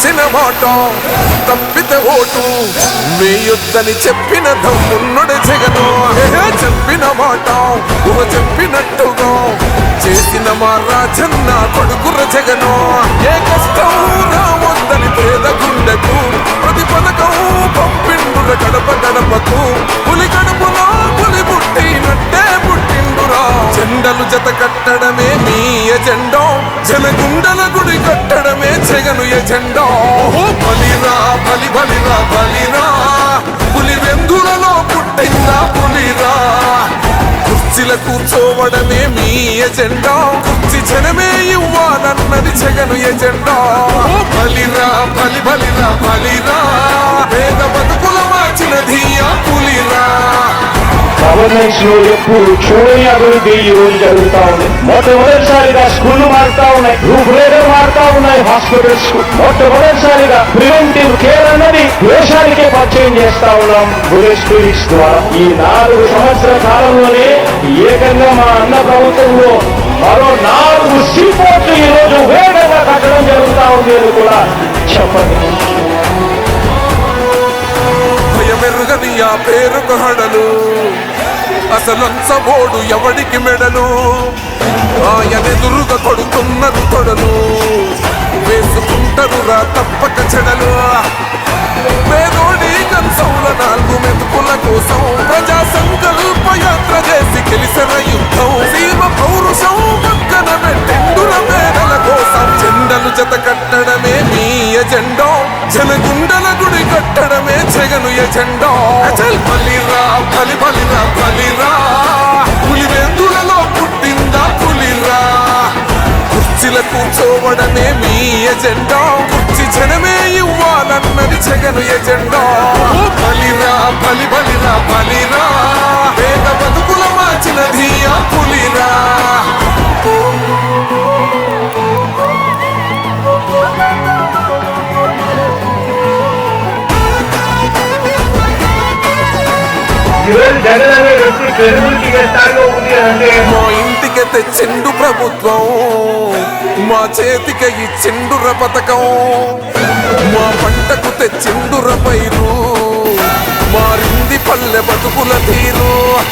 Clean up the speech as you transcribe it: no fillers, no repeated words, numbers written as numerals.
ఇచ్చిన మాట తప్పితే ఓటు వేయొద్దని చెప్పిన దమ్మున్నడు జగను. చెప్పిన మాట చెప్పినట్టుగా చేసిన మా రాజన్న కొడుకుర జగను. ఏ కష్టం రావద్దని పేద గుండెకు ప్రతి పథకం పంపిండుర గడప గడపకు. పులి గడపలో పులి పుట్టినట్టే పుట్టిండురా. జెండలు జత కట్టడమే మీ ఎజెండా, జనగుండల గుడి కట్టడమే జగను ఎజెండా. బలిరా బలి బలిరా బలిరా, పులి వెందులలో పుట్టిందా పులిరా. కుర్చీల కూర్చోవడమే మీ ఎజెండా, కుర్చీ జనమే ఇవ్వాలన్నది జగను ఎజెండా. బలిరా బలి బలిరా బలిరా, పేద బతుకుల మార్చినది ఆ పులిరా. గవర్నెన్స్ లో ఎప్పుడు చూడని అభివృద్ధి ఈ రోజు జరుగుతా ఉంది. మొట్టమొదటిసారిగా స్కూళ్లు మారుతా ఉన్నాయి, రూపురేఖలు మారుతా ఉన్నాయి. హాస్పిటల్స్ మొట్టమొదటిసారిగా ప్రివెంటివ్ కేర్ అన్నది దేశానికే పరిచయం చేస్తా ఉన్నాం బుల్లెట్ క్లినిక్స్ ద్వారా. ఈ 4 సంవత్సరాల కాలంలోనే ఏకంగా మా అన్న ప్రభుత్వంలో మరో 4 సీపోర్ట్లు ఈ రోజు వేగంగా కట్టడం జరుగుతా ఉంది అని కూడా చెప్పండి. భయమెరుగని ఆ పేరుకు హడలు, అసలంచబోడు ఎవడికి మెడలు. ఆయనెదురుగా కొడుతున్నారు తొడలు, వేసుకుంటారు రా తప్పక చెడలు. పేదోడి కంచంల 4 మెతుకుల కోసం ప్రజా సంకల్ప యాత్ర చేసి గెలిసిన యుద్ధం. సీమ పౌరుషం పక్కన పెట్టిండుల పేదల కోసం. జెండలు జత కట్టడమే మీ ఎజెండా, జనగుండల గుడి కట్టడమే జగను ఎజెండా. బలిరా బలి బలిరా బలిరా, పులి వెందులలో పుట్టిందా పులిరా. కుర్చీల కూర్చోవడమే మీ ఎజెండా, కుర్చీ జనమే ఇవ్వాలన్నది జగను ఎజెండా. బలిరా బలి బలిరా బలిరా, పేద బతుకుల మార్చినది ఆ పులిరా. జగన్ అనే వ్యక్తి ప్రజలకి స్థాయిలో ఉంది అంటే మా ఇంటికి తెచ్చిండు ప్రభుత్వం, మా చేతికి ఇచ్చిండుర పథకం. మా పంటకు తెచ్చిండుర పైరు, మారింది పల్లె బతుకుల తీరు.